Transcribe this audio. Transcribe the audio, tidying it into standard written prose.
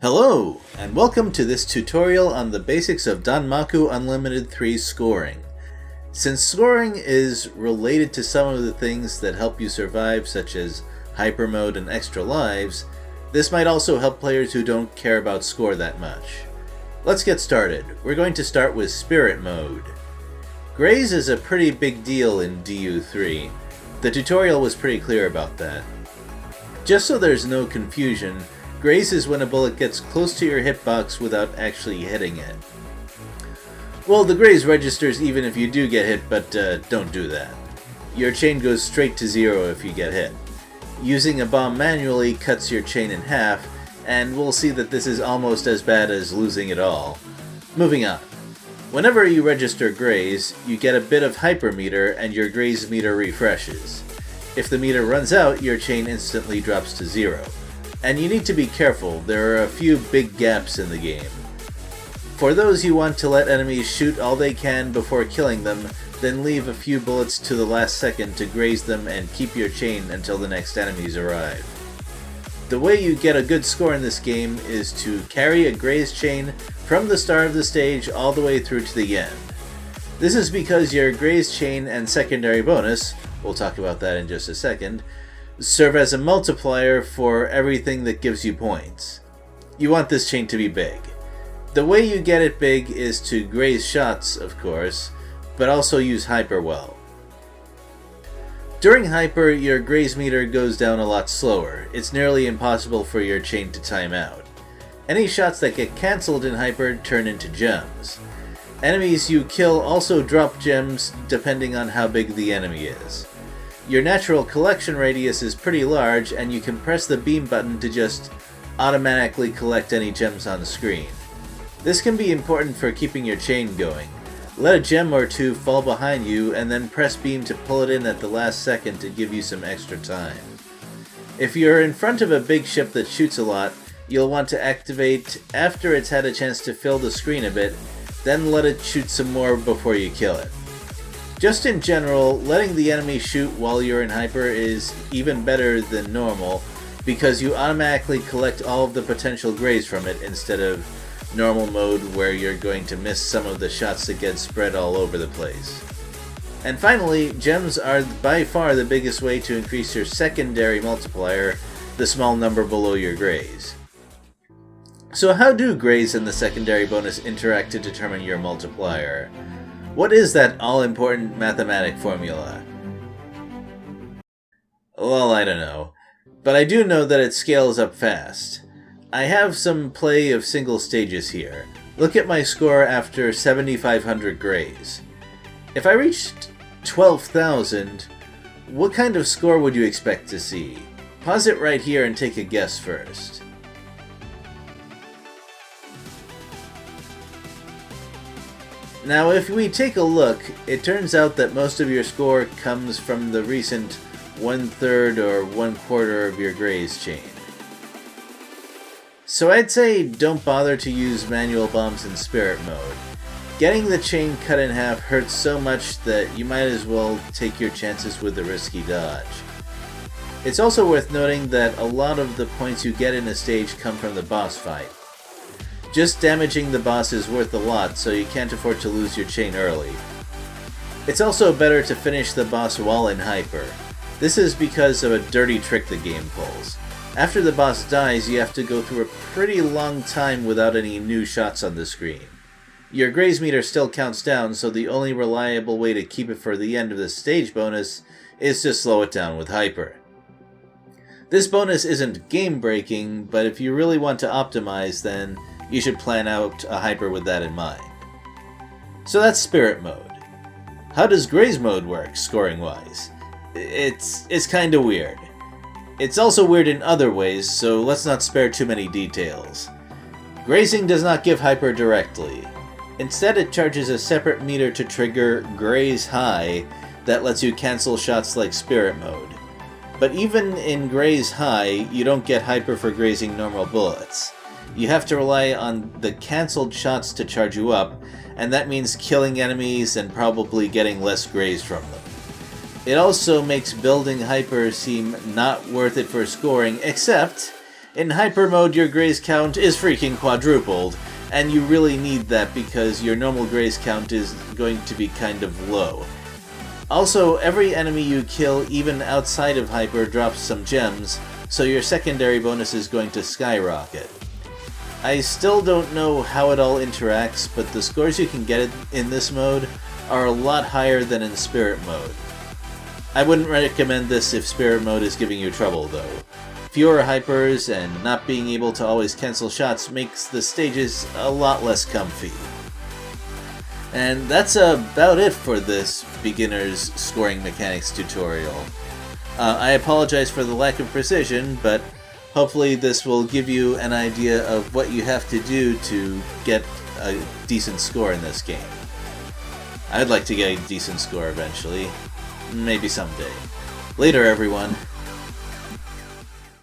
Hello, and welcome to this tutorial on the basics of Danmaku Unlimited 3 scoring. Since scoring is related to some of the things that help you survive, such as hyper mode and extra lives, this might also help players who don't care about score that much. Let's get started. We're going to start with Spirit Mode. Graze is a pretty big deal in DU3. The tutorial was pretty clear about that. Just so there's no confusion, Graze is when a bullet gets close to your hitbox without actually hitting it. Well, the graze registers even if you do get hit, but don't do that. Your chain goes straight to 0 if you get hit. Using a bomb manually cuts your chain in half, and we'll see that this is almost as bad as losing it all. Moving on. Whenever you register graze, you get a bit of hyper meter and your graze meter refreshes. If the meter runs out, your chain instantly drops to 0. And you need to be careful, there are a few big gaps in the game. For those who want to let enemies shoot all they can before killing them, then leave a few bullets to the last second to graze them and keep your chain until the next enemies arrive. The way you get a good score in this game is to carry a graze chain from the start of the stage all the way through to the end. This is because your graze chain and secondary bonus, we'll talk about that in just a second, serve as a multiplier for everything that gives you points. You want this chain to be big. The way you get it big is to graze shots, of course, but also use hyper well. During hyper, your graze meter goes down a lot slower. It's nearly impossible for your chain to time out. Any shots that get cancelled in hyper turn into gems. Enemies you kill also drop gems depending on how big the enemy is. Your natural collection radius is pretty large, and you can press the beam button to just automatically collect any gems on the screen. This can be important for keeping your chain going. Let a gem or two fall behind you, and then press beam to pull it in at the last second to give you some extra time. If you're in front of a big ship that shoots a lot, you'll want to activate after it's had a chance to fill the screen a bit, then let it shoot some more before you kill it. Just in general, letting the enemy shoot while you're in hyper is even better than normal because you automatically collect all of the potential graze from it instead of normal mode where you're going to miss some of the shots that get spread all over the place. And finally, gems are by far the biggest way to increase your secondary multiplier, the small number below your graze. So how do graze and the secondary bonus interact to determine your multiplier? What is that all-important mathematic formula? Well, I don't know. But I do know that it scales up fast. I have some play of single stages here. Look at my score after 7,500 graze. If I reached 12,000, what kind of score would you expect to see? Pause it right here and take a guess first. Now, if we take a look, it turns out that most of your score comes from the recent 1/3 or 1/4 of your graze chain. So I'd say don't bother to use manual bombs in spirit mode. Getting the chain cut in half hurts so much that you might as well take your chances with the risky dodge. It's also worth noting that a lot of the points you get in a stage come from the boss fight. Just damaging the boss is worth a lot, so you can't afford to lose your chain early. It's also better to finish the boss while in hyper. This is because of a dirty trick the game pulls. After the boss dies, you have to go through a pretty long time without any new shots on the screen. Your graze meter still counts down, so the only reliable way to keep it for the end of the stage bonus is to slow it down with hyper. This bonus isn't game-breaking, but if you really want to optimize, then you should plan out a hyper with that in mind. So that's spirit mode. How does graze mode work, scoring-wise? It's kinda weird. It's also weird in other ways, so let's not spare too many details. Grazing does not give hyper directly. Instead, it charges a separate meter to trigger graze high that lets you cancel shots like spirit mode. But even in graze high, you don't get hyper for grazing normal bullets. You have to rely on the cancelled shots to charge you up, and that means killing enemies and probably getting less graze from them. It also makes building hyper seem not worth it for scoring, except In Hyper mode, your Graze count is freaking quadrupled, and you really need that because your normal Graze count is going to be kind of low. Also, every enemy you kill, even outside of Hyper, drops some gems, so your secondary bonus is going to skyrocket. I still don't know how it all interacts, but the scores you can get in this mode are a lot higher than in Spirit mode. I wouldn't recommend this if Spirit mode is giving you trouble, though. Fewer Hypers and not being able to always cancel shots makes the stages a lot less comfy. And that's about it for this beginner's scoring mechanics tutorial. I apologize for the lack of precision, but hopefully this will give you an idea of what you have to do to get a decent score in this game. I'd like to get a decent score eventually. Maybe someday. Later, everyone.